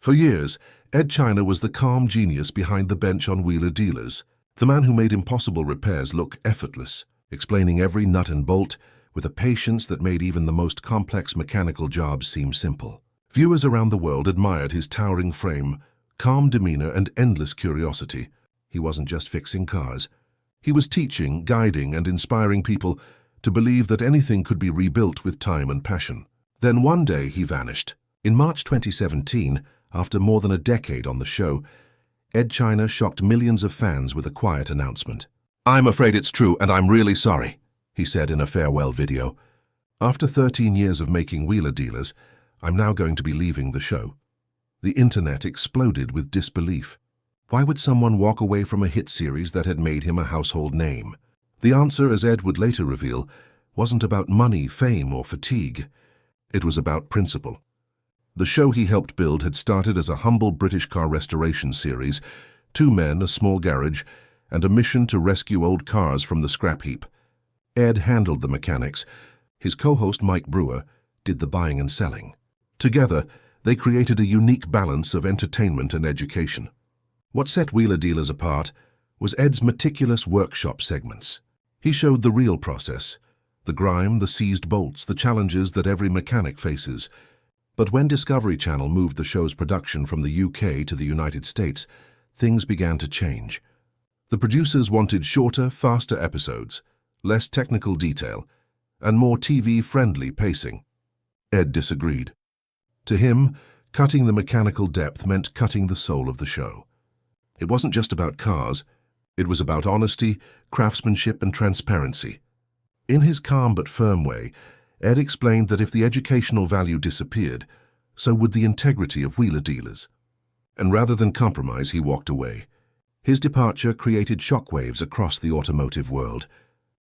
For years, Ed China was the calm genius behind the bench on Wheeler Dealers, the man who made impossible repairs look effortless, explaining every nut and bolt with a patience that made even the most complex mechanical jobs seem simple. Viewers around the world admired his towering frame, calm demeanor, and endless curiosity. He wasn't just fixing cars. He was teaching, guiding, and inspiring people to believe that anything could be rebuilt with time and passion. Then one day he vanished. In March 2017, after more than a decade on the show, Ed China shocked millions of fans with a quiet announcement. "I'm afraid it's true, and I'm really sorry," he said in a farewell video. "After 13 years of making Wheeler Dealers, I'm now going to be leaving the show." The internet exploded with disbelief. Why would someone walk away from a hit series that had made him a household name? The answer, as Ed would later reveal, wasn't about money, fame, or fatigue. It was about principle. The show he helped build had started as a humble British car restoration series, 2 men, a small garage, and a mission to rescue old cars from the scrap heap. Ed handled the mechanics. His co-host Mike Brewer did the buying and selling. Together, they created a unique balance of entertainment and education. What set Wheeler Dealers apart was Ed's meticulous workshop segments. He showed the real process, the grime, the seized bolts, the challenges that every mechanic faces. But when Discovery Channel moved the show's production from the UK to the United States, things began to change. The producers wanted shorter, faster episodes, less technical detail, and more TV-friendly pacing. Ed disagreed. To him, cutting the mechanical depth meant cutting the soul of the show. It wasn't just about cars, it was about honesty, craftsmanship, and transparency. In his calm but firm way, Ed explained that if the educational value disappeared, so would the integrity of Wheeler Dealers. And rather than compromise, he walked away. His departure created shockwaves across the automotive world.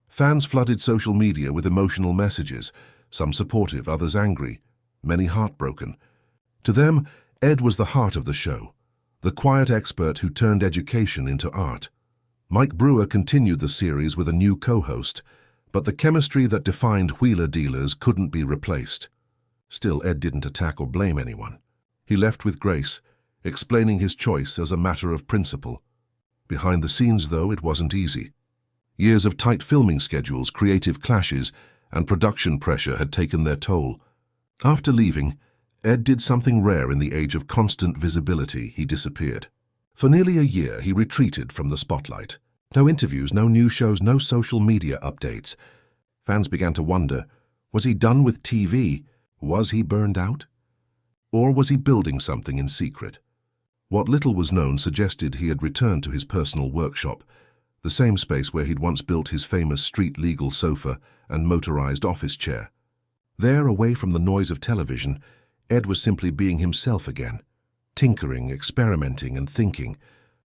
Fans flooded social media with emotional messages, some supportive, others angry, many heartbroken. To them, Ed was the heart of the show, the quiet expert who turned education into art. Mike Brewer continued the series with a new co-host, but the chemistry that defined Wheeler Dealers couldn't be replaced. Still, Ed didn't attack or blame anyone. He left with grace, explaining his choice as a matter of principle. Behind the scenes, though, it wasn't easy. Years of tight filming schedules, creative clashes, and production pressure had taken their toll. After leaving, Ed did something rare in the age of constant visibility. He disappeared. For nearly a year, he retreated from the spotlight. No interviews, no news shows, no social media updates. Fans began to wonder, was he done with TV? Was he burned out? Or was he building something in secret? What little was known suggested he had returned to his personal workshop, the same space where he'd once built his famous street-legal sofa and motorized office chair. There, away from the noise of television, Ed was simply being himself again, tinkering, experimenting, and thinking.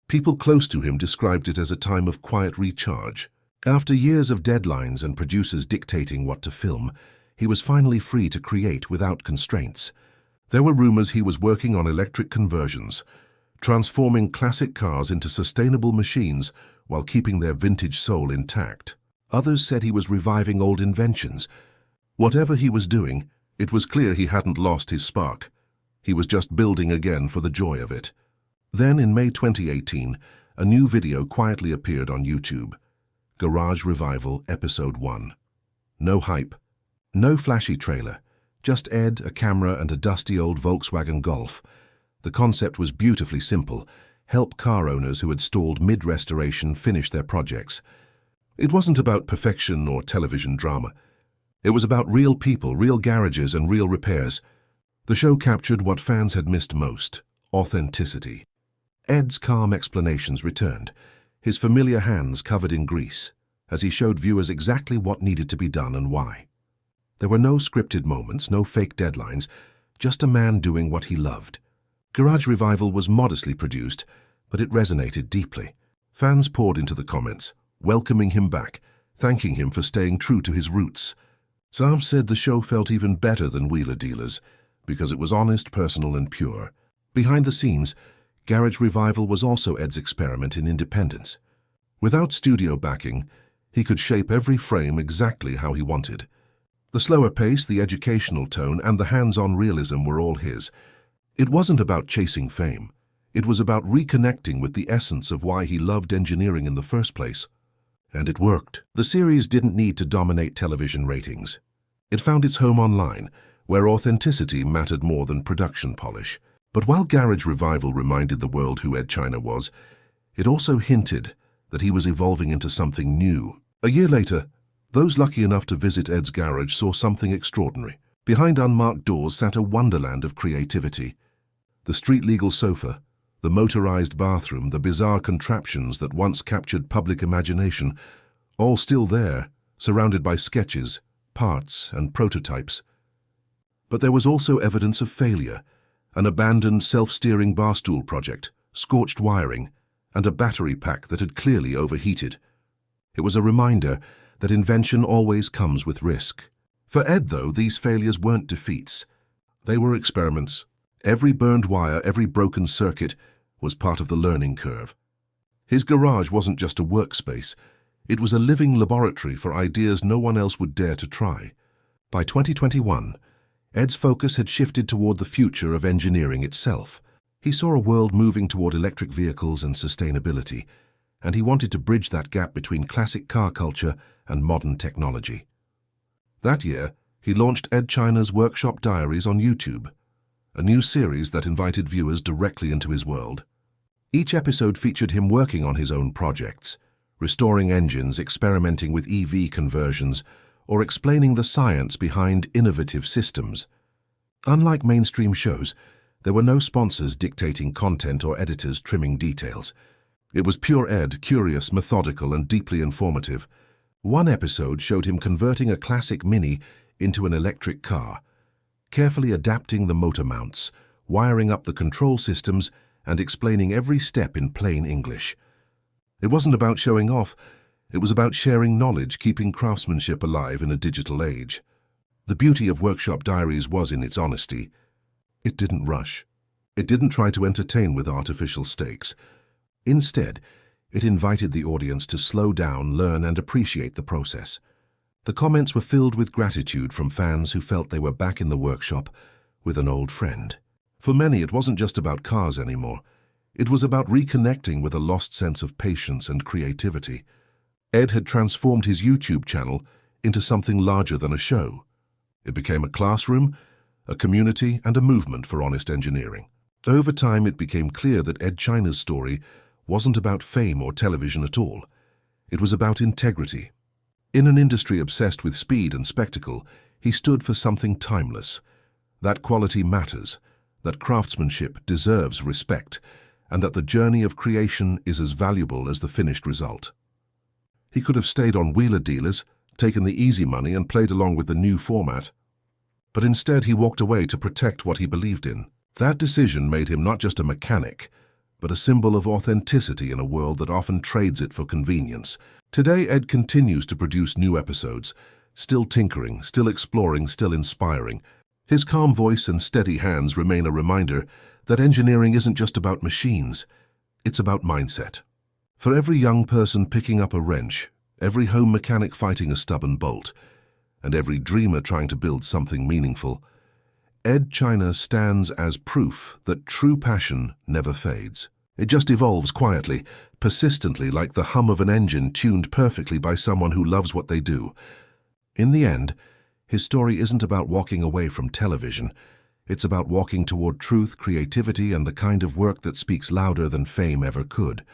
People close to him described it as a time of quiet recharge. After years of deadlines and producers dictating what to film, he was finally free to create without constraints. There were rumors he was working on electric conversions, transforming classic cars into sustainable machines while keeping their vintage soul intact. Others said he was reviving old inventions. Whatever he was doing, it was clear he hadn't lost his spark. He was just building again for the joy of it. Then, in May 2018, a new video quietly appeared on YouTube. Garage Revival, Episode 1. No hype, no flashy trailer, just Ed, a camera, and a dusty old Volkswagen Golf. The concept was beautifully simple: help car owners who had stalled mid-restoration finish their projects. It wasn't about perfection or television drama. It was about real people, real garages, and real repairs. The show captured what fans had missed most: authenticity. Ed's calm explanations returned, his familiar hands covered in grease, as he showed viewers exactly what needed to be done and why. There were no scripted moments, no fake deadlines, just a man doing what he loved. Garage Revival was modestly produced, but it resonated deeply. Fans poured into the comments, welcoming him back, thanking him for staying true to his roots. Some said the show felt even better than Wheeler Dealers, because it was honest, personal, and pure. Behind the scenes, Garage Revival was also Ed's experiment in independence. Without studio backing, he could shape every frame exactly how he wanted. The slower pace, the educational tone, and the hands-on realism were all his. It wasn't about chasing fame. It was about reconnecting with the essence of why he loved engineering in the first place. And it worked. The series didn't need to dominate television ratings. It found its home online, where authenticity mattered more than production polish. But while Garage Revival reminded the world who Ed China was, it also hinted that he was evolving into something new. A year later, those lucky enough to visit Ed's garage saw something extraordinary. Behind unmarked doors sat a wonderland of creativity. The street-legal sofa, the motorized bathroom, the bizarre contraptions that once captured public imagination, all still there, surrounded by sketches, parts, and prototypes. But there was also evidence of failure, an abandoned self-steering barstool project, scorched wiring, and a battery pack that had clearly overheated. It was a reminder that invention always comes with risk. For Ed, though, these failures weren't defeats. They were experiments. Every burned wire, every broken circuit was part of the learning curve. His garage wasn't just a workspace. It was a living laboratory for ideas no one else would dare to try. By 2021, Ed's focus had shifted toward the future of engineering itself. He saw a world moving toward electric vehicles and sustainability, and he wanted to bridge that gap between classic car culture and modern technology. That year, he launched Ed China's Workshop Diaries on YouTube, a new series that invited viewers directly into his world. Each episode featured him working on his own projects, restoring engines, experimenting with EV conversions, or explaining the science behind innovative systems. Unlike mainstream shows, there were no sponsors dictating content or editors trimming details. It was pure Ed, curious, methodical, and deeply informative. One episode showed him converting a classic Mini into an electric car, carefully adapting the motor mounts, wiring up the control systems, and explaining every step in plain English. It wasn't about showing off, it was about sharing knowledge, keeping craftsmanship alive in a digital age. The beauty of Workshop Diaries was in its honesty. It didn't rush. It didn't try to entertain with artificial stakes. Instead, it invited the audience to slow down, learn, and appreciate the process. The comments were filled with gratitude from fans who felt they were back in the workshop with an old friend. For many, it wasn't just about cars anymore. It was about reconnecting with a lost sense of patience and creativity. Ed had transformed his YouTube channel into something larger than a show. It became a classroom, a community, and a movement for honest engineering. Over time, it became clear that Ed China's story wasn't about fame or television at all. It was about integrity. In an industry obsessed with speed and spectacle, he stood for something timeless. That quality matters, that craftsmanship deserves respect, and that the journey of creation is as valuable as the finished result. He could have stayed on wheeler dealers, taken the easy money, and played along with the new format. But instead, he walked away to protect what he believed in. That decision made him not just a mechanic, but a symbol of authenticity in a world that often trades it for convenience. Today, Ed continues to produce new episodes, still tinkering, still exploring, still inspiring. His calm voice and steady hands remain a reminder that engineering isn't just about machines, it's about mindset. For every young person picking up a wrench, every home mechanic fighting a stubborn bolt, and every dreamer trying to build something meaningful, Ed China stands as proof that true passion never fades. It just evolves quietly, persistently, like the hum of an engine tuned perfectly by someone who loves what they do. In the end, his story isn't about walking away from television. It's about walking toward truth, creativity, and the kind of work that speaks louder than fame ever could.